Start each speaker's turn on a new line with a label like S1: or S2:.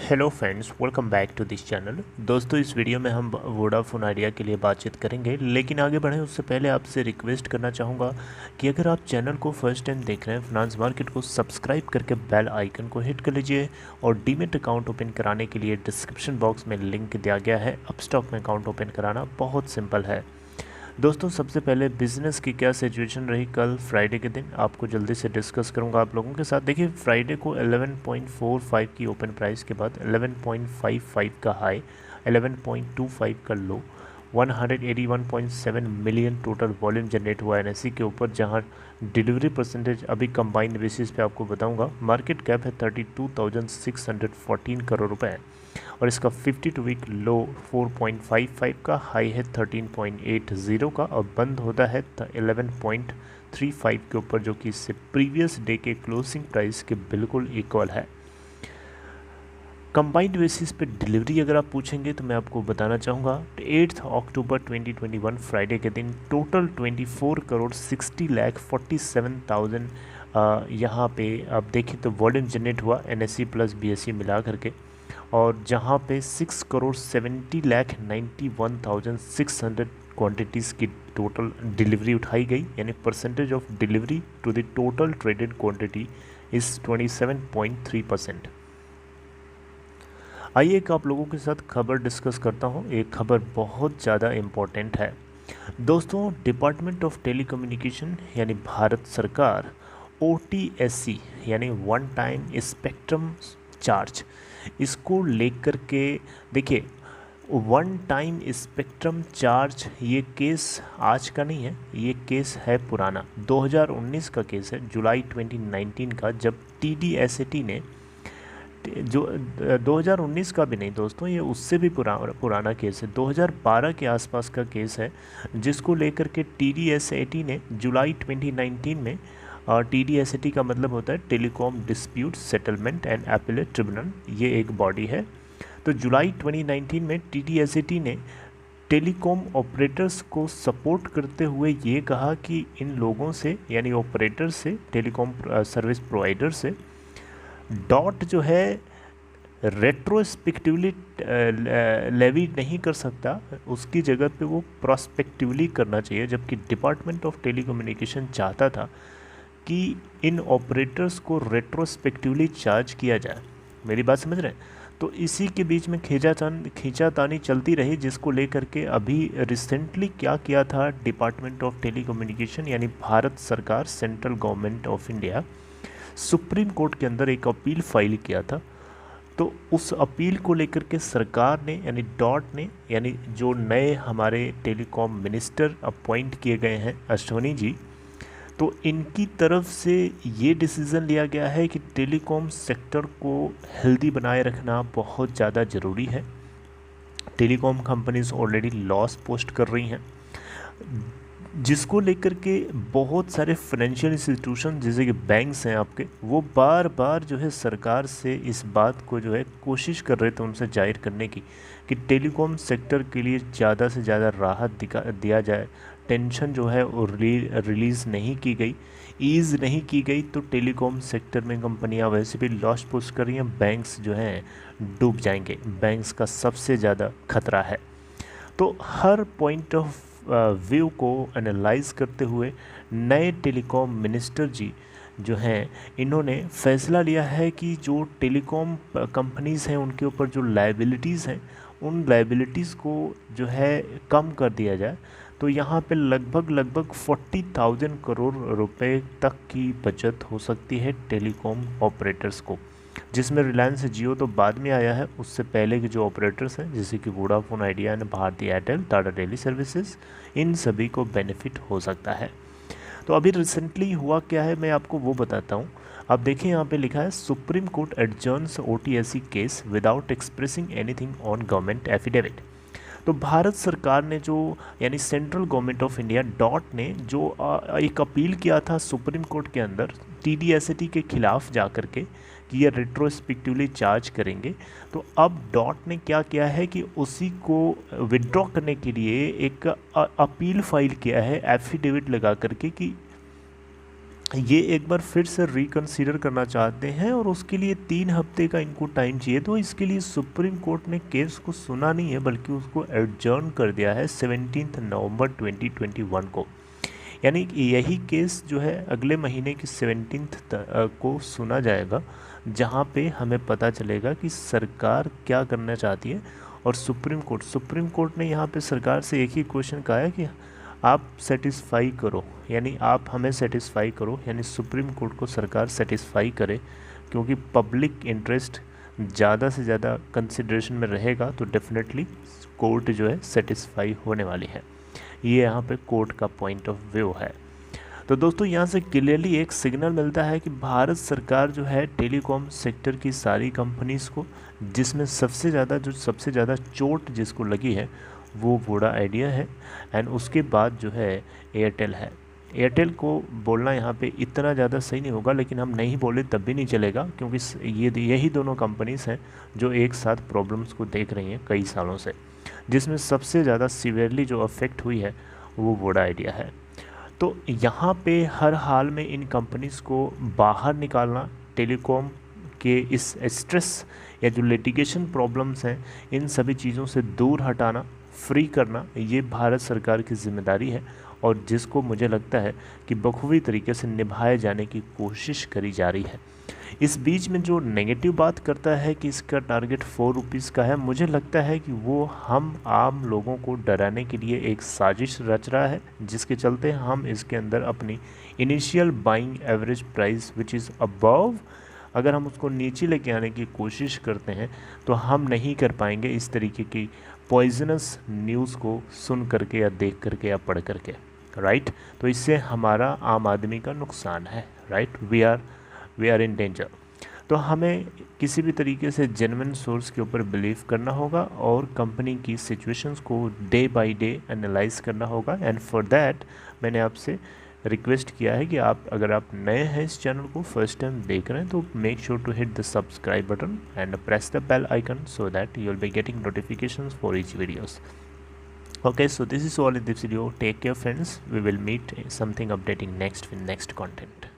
S1: Hello friends, welcome back to this channel. दोस्तों, इस video में हम वोडाफोन आइडिया के लिए बातचीत करेंगे, लेकिन आगे बढ़ें उससे पहले आपसे रिक्वेस्ट करना चाहूँगा कि अगर आप चैनल को फर्स्ट टाइम देख रहे हैं, फाइनेंस मार्केट को सब्सक्राइब करके बेल आइकन को हिट कर लीजिए और डीमेट अकाउंट ओपन कराने के लिए डिस्क्रिप्शन बॉक्स में लिंक दिया गया है। अपस्टॉक में अकाउंट ओपन कराना बहुत सिंपल है। दोस्तों, सबसे पहले बिज़नेस की क्या सिचुएशन रही कल फ्राइडे के दिन, आपको जल्दी से डिस्कस करूंगा आप लोगों के साथ। देखिए, फ्राइडे को 11.45 की ओपन प्राइस के बाद 11.55 का हाई, 11.25 का लो, 181.7 मिलियन टोटल वॉल्यूम जनरेट हुआ एनएससी के ऊपर, जहां डिलीवरी परसेंटेज अभी कंबाइंड बेसिस पे आपको बताऊंगा। मार्केट कैप है 32,614 करोड़ रुपए और इसका 52 वीक लो 4.55 का, हाई है 13.80 का और बंद होता है 11.35 के ऊपर, जो कि इससे प्रीवियस डे के क्लोजिंग प्राइस के बिल्कुल इक्वल है। कंबाइंड बेसिस पे डिलीवरी अगर आप पूछेंगे तो मैं आपको बताना चाहूँगा 8 अक्टूबर 2021 फ्राइडे के दिन टोटल 24 करोड़ 60 लाख 47,000 यहाँ पे आप देखें तो वॉल्यूम जनरेट हुआ एनएससी प्लस बीएससी मिला करके, और जहाँ पे 6 करोड़ 70 लाख 91,600 क्वांटिटीज़ की टोटल डिलीवरी उठाई गई, यानी percentage of delivery to the total traded quantity is 27.3%। आइए एक आप लोगों के साथ खबर डिस्कस करता हूँ। एक खबर बहुत ज़्यादा इम्पोर्टेंट है दोस्तों। डिपार्टमेंट ऑफ टेलीकम्युनिकेशन यानी भारत सरकार OTSC यानी वन टाइम स्पेक्ट्रम चार्ज, इसको लेकर के देखिए, वन टाइम स्पेक्ट्रम चार्ज ये केस आज का नहीं है, ये केस है पुराना, 2019 का केस है, जुलाई 2019 का, जब TDSAT ने जो 2019 का भी नहीं दोस्तों, ये उससे भी पुराना केस है, 2012 के आसपास का केस है, जिसको लेकर के TDSAT ने जुलाई 2019 में, TDSAT का मतलब होता है telecom dispute settlement and appellate tribunal, ये एक बॉडी है। तो जुलाई 2019 में TDSAT ने टेलीकॉम ऑपरेटर्स को सपोर्ट करते हुए ये कहा कि इन लोगों से, यानी ऑपरेटर से, टेलीकॉम सर्विस प्रोवाइडर से डॉट जो है रेट्रोस्पेक्टिवली लेवी नहीं कर सकता, उसकी जगह पे वो प्रोस्पेक्टिवली करना चाहिए, जबकि डिपार्टमेंट ऑफ टेलीकम्युनिकेशन चाहता था कि इन ऑपरेटर्स को रेट्रोस्पेक्टिवली चार्ज किया जाए। मेरी बात समझ रहे हैं? तो इसी के बीच में खींचातानी चलती रही, जिसको लेकर के अभी रिसेंटली क्या किया था डिपार्टमेंट ऑफ टेलीकम्युनिकेशन यानी भारत सरकार, central government of India, supreme court के अंदर एक अपील फाइल किया था। तो उस अपील को लेकर के सरकार ने, यानी डॉट ने, यानी जो नए हमारे टेलीकॉम मिनिस्टर अपॉइंट किए गए हैं अश्वनी जी, तो इनकी तरफ से ये डिसीज़न लिया गया है कि टेलीकॉम सेक्टर को हेल्दी बनाए रखना बहुत ज़्यादा ज़रूरी है। Telecom companies already loss post कर रही हैं, जिसको लेकर के बहुत सारे फाइनेंशियल इंस्टीट्यूशन जैसे कि बैंक्स हैं आपके, वो बार बार जो है सरकार से इस बात को जो है कोशिश कर रहे थे उनसे जाहिर करने की कि टेलीकॉम सेक्टर के लिए ज़्यादा से ज़्यादा राहत दिया जाए। टेंशन जो है वो रिलीज़ नहीं की गई, ईज़ नहीं की गई, तो टेलीकॉम सेक्टर में कंपनियां वैसे भी लॉस पोस्ट कर रही हैं, बैंक्स जो हैं डूब जाएंगे, बैंक्स का सबसे ज़्यादा खतरा है। तो हर पॉइंट ऑफ व्यू को एनालाइज करते हुए नए टेलीकॉम मिनिस्टर जी जो हैं, इन्होंने फैसला लिया है कि जो टेलीकॉम कंपनीज़ हैं उनके ऊपर जो लायबिलिटीज़ हैं, उन लायबिलिटीज़ को जो है कम कर दिया जाए। तो यहाँ पे लगभग 40,000 करोड़ रुपए तक की बचत हो सकती है टेलीकॉम ऑपरेटर्स को, जिसमें रिलायंस जियो तो बाद में आया है, उससे पहले के जो ऑपरेटर्स हैं जैसे कि Vodafone Idea and Bharti Airtel, Tata Teleservices, इन सभी को बेनिफिट हो सकता है। तो अभी रिसेंटली हुआ क्या है मैं आपको वो बताता हूँ। आप देखिए यहाँ पे लिखा है Supreme Court adjourns OTSC case without expressing anything on government affidavit. तो भारत सरकार ने जो, यानी central government of India dot ने जो एक अपील किया था सुप्रीम कोर्ट के अंदर TDSAT के खिलाफ जा कर के कि ये रेट्रोस्पेक्टिवली चार्ज करेंगे, तो अब डॉट ने क्या किया है कि उसी को विड्रॉ करने के लिए एक अपील फाइल किया है एफिडेविट लगा करके कि ये एक बार फिर से रिकन्सिडर करना चाहते हैं और उसके लिए 3 हफ्ते का इनको टाइम चाहिए। तो इसके लिए सुप्रीम कोर्ट ने केस को सुना नहीं है बल्कि उसको एडजर्न कर दिया है 17 नवंबर 2021 को। यानी कि यही केस जो है अगले महीने की 17 को सुना जाएगा, जहाँ पे हमें पता चलेगा कि सरकार क्या करना चाहती है। और सुप्रीम कोर्ट ने यहाँ पे सरकार से एक ही क्वेश्चन कहा है कि आप सेटिस्फाई करो, यानी आप हमें सेटिस्फाई करो, यानी सुप्रीम कोर्ट को सरकार सेटिस्फाई करे, क्योंकि पब्लिक इंटरेस्ट ज़्यादा से ज़्यादा कंसिडरेशन में रहेगा तो डेफिनेटली कोर्ट जो है सेटिस्फाई होने वाली है। ये यहाँ पे कोर्ट का पॉइंट ऑफ व्यू है। तो दोस्तों यहाँ से क्लियरली एक सिग्नल मिलता है कि भारत सरकार जो है टेलीकॉम सेक्टर की सारी कंपनीज़ को, जिसमें सबसे ज़्यादा चोट जिसको लगी है वो वोडा आइडिया है, एंड उसके बाद जो है एयरटेल है। एयरटेल को बोलना यहाँ पे इतना ज़्यादा सही नहीं होगा, लेकिन हम नहीं बोले तब भी नहीं चलेगा, क्योंकि यही दोनों कंपनीज़ हैं जो एक साथ प्रॉब्लम्स को देख रही हैं कई सालों से, जिसमें सबसे ज़्यादा सीवियरली जो अफेक्ट हुई है वो वोडा आइडिया है। तो यहाँ पे हर हाल में इन कंपनीज़ को बाहर निकालना, टेलीकॉम के इस स्ट्रेस या जो लिटिगेशन प्रॉब्लम्स हैं इन सभी चीज़ों से दूर हटाना, फ्री करना, ये भारत सरकार की जिम्मेदारी है, और जिसको मुझे लगता है कि बखूबी तरीके से निभाए जाने की कोशिश करी जा रही है। इस बीच में जो नेगेटिव बात करता है कि इसका टारगेट 4 रुपीज़ का है, मुझे लगता है कि वो हम आम लोगों को डराने के लिए एक साजिश रच रहा है, जिसके चलते हम इसके अंदर अपनी initial buying average price which is above, अगर हम उसको नीचे लेके आने की कोशिश करते हैं तो हम नहीं कर पाएंगे इस तरीके की पॉइजनस न्यूज़ को सुन करके या देख करके या पढ़ करके, राइट। तो इससे हमारा आम आदमी का नुकसान है, right. We are in danger. तो हमें किसी भी तरीके से जेन्युइन सोर्स के ऊपर बिलीव करना होगा और कंपनी की सिचुएशंस को डे बाय डे एनालाइज करना होगा। एंड फॉर दैट मैंने आपसे रिक्वेस्ट किया है कि अगर आप नए हैं इस चैनल को फर्स्ट टाइम देख रहे हैं तो make sure to hit the subscribe button and press the bell icon so that you will be getting notifications for each videos. Okay, so this is all in this video. Take care friends. We will meet something updating next with next content.